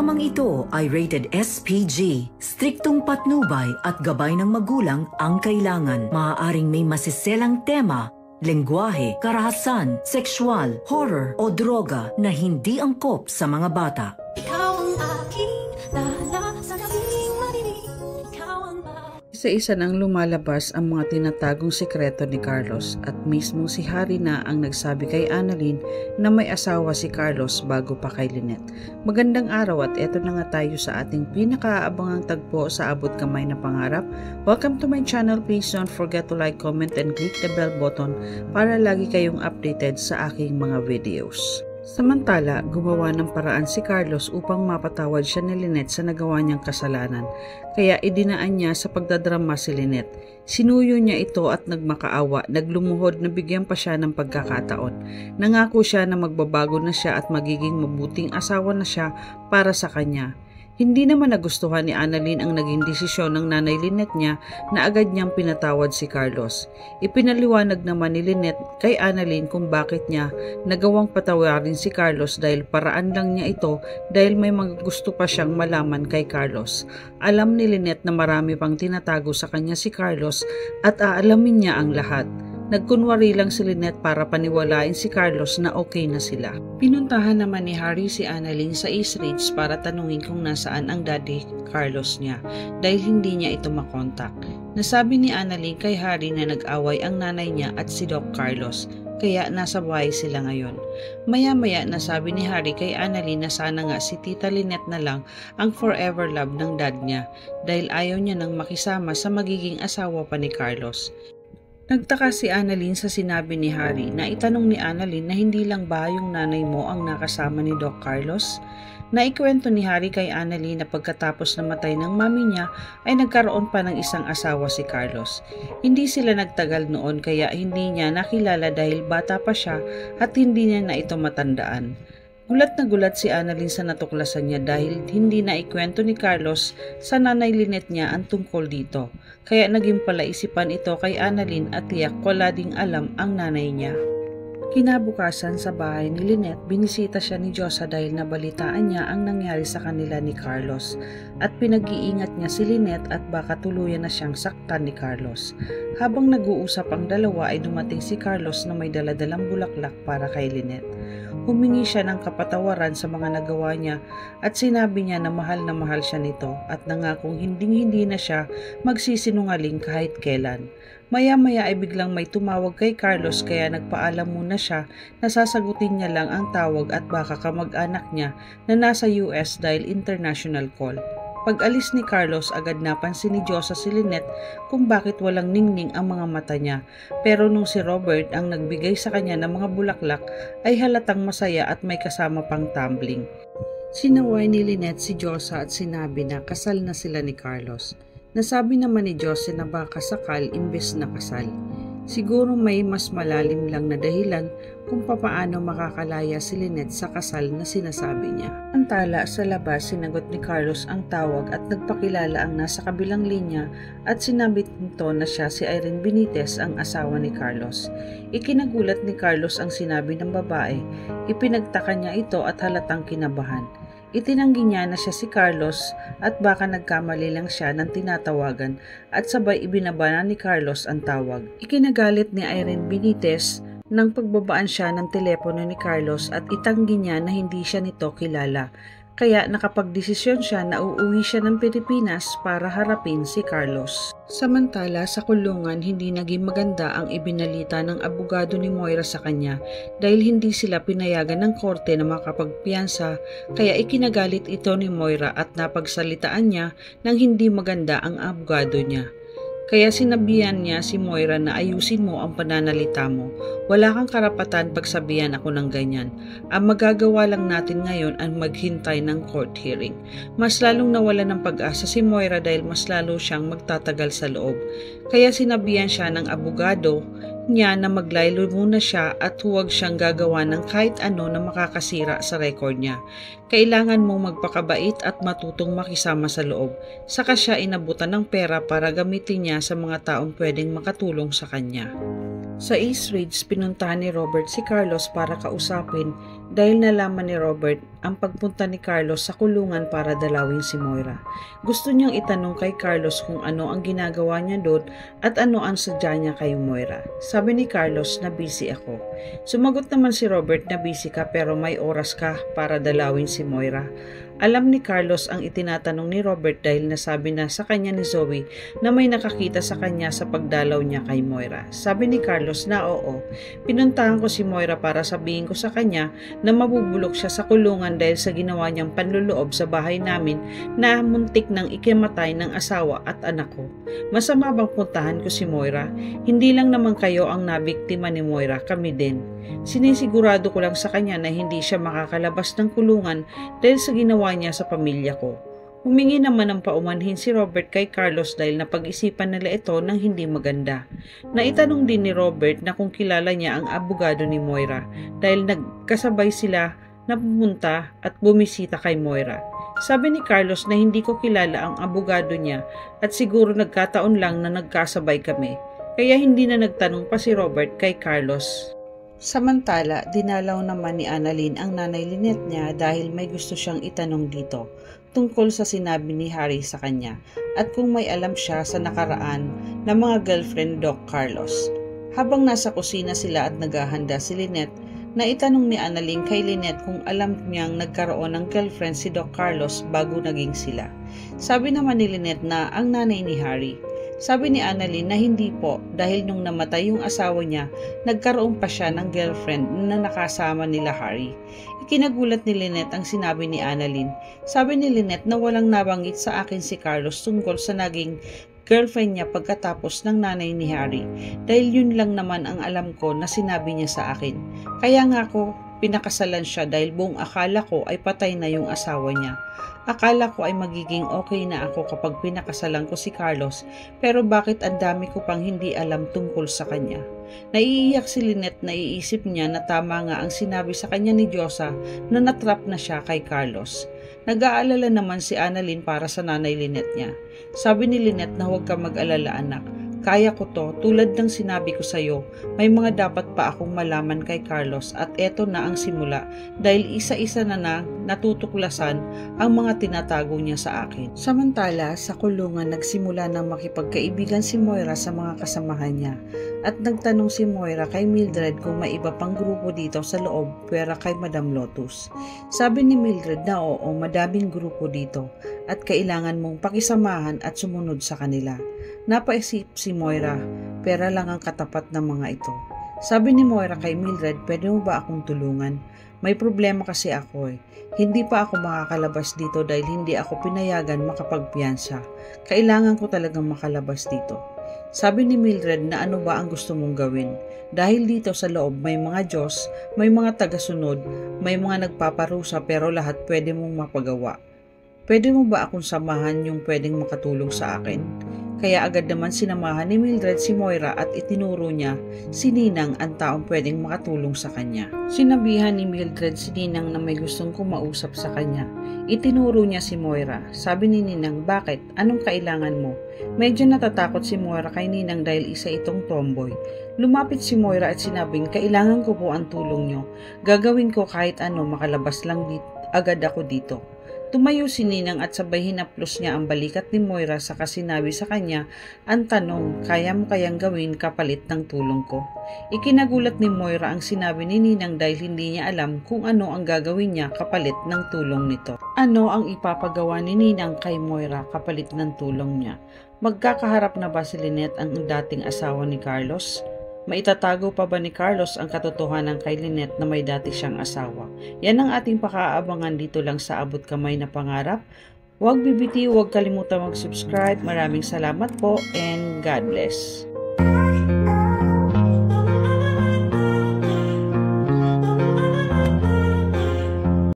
Programang ito ay rated SPG. Striktong patnubay at gabay ng magulang ang kailangan. Maaaring may masiselang tema, lengguwahe, karahasan, sexual, horror o droga na hindi angkop sa mga bata. Ikaw ang aking lala sa gabing madilim. Ikaw ang Isa-isa nang lumalabas ang mga tinatagong sekreto ni Carlos at mismo si Harry na ang nagsabi kay Annalyn na may asawa si Carlos bago pa kay Lynette. Magandang araw at eto na nga tayo sa ating pinakaabangang tagpo sa Abot Kamay na Pangarap. Welcome to my channel. Please don't forget to like, comment, and click the bell button para lagi kayong updated sa aking mga videos. Samantala, gumawa ng paraan si Carlos upang mapatawad siya ni Lynette sa nagawa niyang kasalanan, kaya idinaan niya sa pagdadrama si Lynette. Sinuyo niya ito at nagmakaawa, naglumuhod na bigyan pa siya ng pagkakataon. Nangako siya na magbabago na siya at magiging mabuting asawa na siya para sa kanya. Hindi naman nagustuhan ni Annalyn ang naging desisyon ng nanay Lynette niya na agad niyang pinatawad si Carlos. Ipinaliwanag naman ni Lynette kay Annalyn kung bakit niya nagawang patawarin si Carlos dahil paraan lang niya ito dahil may mga gusto pa siyang malaman kay Carlos. Alam ni Lynette na marami pang tinatago sa kanya si Carlos at aalamin niya ang lahat. Nagkunwari lang si Lynette para paniwalain si Carlos na okay na sila. Pinuntahan naman ni Harry si Annalyn sa East Ridge para tanungin kung nasaan ang daddy Carlos niya dahil hindi niya ito makontak. Nasabi ni Annalyn kay Harry na nag-away ang nanay niya at si Doc Carlos, kaya nasa bahay sila ngayon. Maya-maya nasabi ni Harry kay Annalyn na sana nga si Tita Lynette na lang ang forever love ng dad niya dahil ayaw niya nang makisama sa magiging asawa pa ni Carlos. Nagtaka si Annalyn sa sinabi ni Harry na itanong ni Annalyn na hindi lang ba yung nanay mo ang nakasama ni Doc Carlos. Naikwento ni Harry kay Annalyn na pagkatapos namatay ng mami niya ay nagkaroon pa ng isang asawa si Carlos. Hindi sila nagtagal noon kaya hindi niya nakilala dahil bata pa siya at hindi niya na ito matandaan. Gulat na gulat si Annalyn sa natuklasan niya dahil hindi na ikwento ni Carlos sa nanay Lynette niya ang tungkol dito. Kaya naging palaisipan ito kay Annalyn at tiyak wala ding alam ang nanay niya. Kinabukasan sa bahay ni Lynette, binisita siya ni Josa dahil nabalitaan niya ang nangyari sa kanila ni Carlos at pinag-iingat niya si Lynette at baka tuluyan na siyang saktan ni Carlos. Habang nag-uusap ang dalawa ay dumating si Carlos na may daladalang bulaklak para kay Lynette. Humingi siya ng kapatawaran sa mga nagawa niya at sinabi niya na mahal siya nito at nangakong hindi na siya magsisinungaling kahit kailan. Maya-maya ay biglang may tumawag kay Carlos kaya nagpaalam muna siya na sasagutin niya lang ang tawag at baka kamag-anak niya na nasa US dahil international call. Pag-alis ni Carlos, agad napansin ni Josa si Lynette kung bakit walang ningning ang mga mata niya. Pero nung si Robert ang nagbigay sa kanya ng mga bulaklak, ay halatang masaya at may kasama pang tumbling. Sinaway ni Lynette si Josa at sinabi na kasal na sila ni Carlos. Nasabi naman ni Josa na baka sakal imbes na kasal. Siguro may mas malalim lang na dahilan kung papaano makakalaya si Lynette sa kasal na sinasabi niya. Antala sa labas, sinagot ni Carlos ang tawag at nagpakilala ang nasa kabilang linya at sinabi nito na siya si Irene Benitez, ang asawa ni Carlos. Ikinagulat ni Carlos ang sinabi ng babae. Ipinagtaka niya ito at halatang kinabahan. Itinanggi niya na siya si Carlos at baka nagkamali lang siya ng tinatawagan at sabay ibinaba ni Carlos ang tawag. Ikinagalit ni Irene Benitez nang pagbabaan siya ng telepono ni Carlos at itanggi niya na hindi siya nito kilala. Kaya nakapagdesisyon siya na uuwi siya ng Pilipinas para harapin si Carlos. Samantala sa kulungan, hindi naging maganda ang ibinalita ng abogado ni Moira sa kanya dahil hindi sila pinayagan ng korte na makapagpiyansa, kaya ikinagalit ito ni Moira at napagsalitaan niya ng hindi maganda ang abogado niya. Kaya sinabihan niya si Moira na ayusin mo ang pananalita mo. Wala kang karapatan pagsabihan ako ng ganyan. Ang magagawa lang natin ngayon ay maghintay ng court hearing. Mas lalong nawala ng pag-asa si Moira dahil mas lalo siyang magtatagal sa loob. Kaya sinabihan siya ng abogado niya na maglaylo muna siya at huwag siyang gagawa ng kahit ano na makakasira sa record niya. Kailangan mong magpakabait at matutong makisama sa loob. Saka siya inabutan ng pera para gamitin niya sa mga taong pwedeng makatulong sa kanya. Sa East Ridge, pinuntahan ni Robert si Carlos para kausapin dahil nalaman ni Robert ang pagpunta ni Carlos sa kulungan para dalawin si Moira. Gusto niyang itanong kay Carlos kung ano ang ginagawa niya doon at ano ang sadya niya kay Moira. Sabi ni Carlos na busy ako. Sumagot naman si Robert na busy ka pero may oras ka para dalawin si Moira. Alam ni Carlos ang itinatanong ni Robert dahil nasabi na sa kanya ni Zoe na may nakakita sa kanya sa pagdalaw niya kay Moira. Sabi ni Carlos na oo, pinuntahan ko si Moira para sabihin ko sa kanya na mabubulok siya sa kulungan dahil sa ginawa niyang panluloob sa bahay namin na muntik nang ikimatay ng asawa at anak ko. Masama bang puntahan ko si Moira? Hindi lang naman kayo ang nabiktima ni Moira, kami din. Sinisigurado ko lang sa kanya na hindi siya makakalabas ng kulungan dahil sa ginawa niya sa pamilya ko. Humingi naman ng paumanhin si Robert kay Carlos dahil napag-isipan nila ito ng hindi maganda. Naitanong din ni Robert na kung kilala niya ang abogado ni Moira dahil nagkasabay sila na pumunta at bumisita kay Moira. Sabi ni Carlos na hindi ko kilala ang abogado niya at siguro nagkataon lang na nagkasabay kami, kaya hindi na nagtanong pa si Robert kay Carlos. Samantala, dinalaw naman ni Annalyn ang nanay Lynette niya dahil may gusto siyang itanong dito tungkol sa sinabi ni Harry sa kanya at kung may alam siya sa nakaraan ng mga girlfriend Doc Carlos. Habang nasa kusina sila at naghahanda si Lynette, naitanong ni Annalyn kay Lynette kung alam niyang nagkaroon ng girlfriend si Doc Carlos bago naging sila. Sabi naman ni Lynette na ang nanay ni Harry. Sabi ni Annalyn na hindi po dahil nung namatay yung asawa niya, nagkaroon pa siya ng girlfriend na nakasama nila Harry. Ikinagulat ni Lynette ang sinabi ni Annalyn. Sabi ni Lynette na walang nabanggit sa akin si Carlos tungkol sa naging girlfriend niya pagkatapos ng nanay ni Harry dahil yun lang naman ang alam ko na sinabi niya sa akin. Kaya nga ako pinakasalan siya dahil buong akala ko ay patay na yung asawa niya. Akala ko ay magiging okay na ako kapag pinakasalan ko si Carlos pero bakit ang dami ko pang hindi alam tungkol sa kanya. Naiiyak si Lynette na iisip niya na tama nga ang sinabi sa kanya ni Diyosa na natrap na siya kay Carlos. Nag-aalala naman si Annalyn para sa nanay Lynette niya. Sabi ni Lynette na huwag ka mag-alala anak. Kaya ko to, tulad ng sinabi ko sa'yo, may mga dapat pa akong malaman kay Carlos at eto na ang simula dahil isa-isa na natutuklasan ang mga tinatago niya sa akin. Samantala, sa kulungan nagsimula na makipagkaibigan si Moira sa mga kasamahan niya at nagtanong si Moira kay Mildred kung may iba pang grupo dito sa loob pwera kay Madam Lotus. Sabi ni Mildred na oo, madaming grupo dito at kailangan mong pakisamahan at sumunod sa kanila. Napaisip si Moira, pera lang ang katapat ng mga ito. Sabi ni Moira kay Mildred, pwede mo ba akong tulungan? May problema kasi ako eh. Hindi pa ako makakalabas dito dahil hindi ako pinayagan makapagpiyansa. Kailangan ko talagang makalabas dito. Sabi ni Mildred na ano ba ang gusto mong gawin? Dahil dito sa loob may mga Diyos, may mga tagasunod, may mga nagpaparusa pero lahat pwede mong mapagawa. Pwede mo ba akong samahan yung pwedeng makatulong sa akin? Kaya agad naman sinamahan ni Mildred si Moira at itinuro niya si Ninang ang taong pwedeng makatulong sa kanya. Sinabihan ni Mildred si Ninang na may gustong kumausap sa kanya. Itinuro niya si Moira. Sabi ni Ninang, bakit? Anong kailangan mo? Medyo natatakot si Moira kay Ninang dahil isa itong tomboy. Lumapit si Moira at sinabing, kailangan ko po ang tulong niyo. Gagawin ko kahit ano, makalabas lang agad ako dito. Tumayo si Ninang at sabay hinaplos niya ang balikat ni Moira saka sinabi sa kanya ang tanong, kaya mo kayang gawin kapalit ng tulong ko? Ikinagulat ni Moira ang sinabi ni Ninang dahil hindi niya alam kung ano ang gagawin niya kapalit ng tulong nito. Ano ang ipapagawa ni Ninang kay Moira kapalit ng tulong niya? Magkakaharap na ba si Lynette ang dating asawa ni Carlos? Maitatago pa ba ni Carlos ang katotohanan kay Lynette na may dati siyang asawa? Yan ang ating pakaabangan dito lang sa Abot Kamay na Pangarap. Huwag bibitiw, huwag kalimutan mag-subscribe. Maraming salamat po and God bless.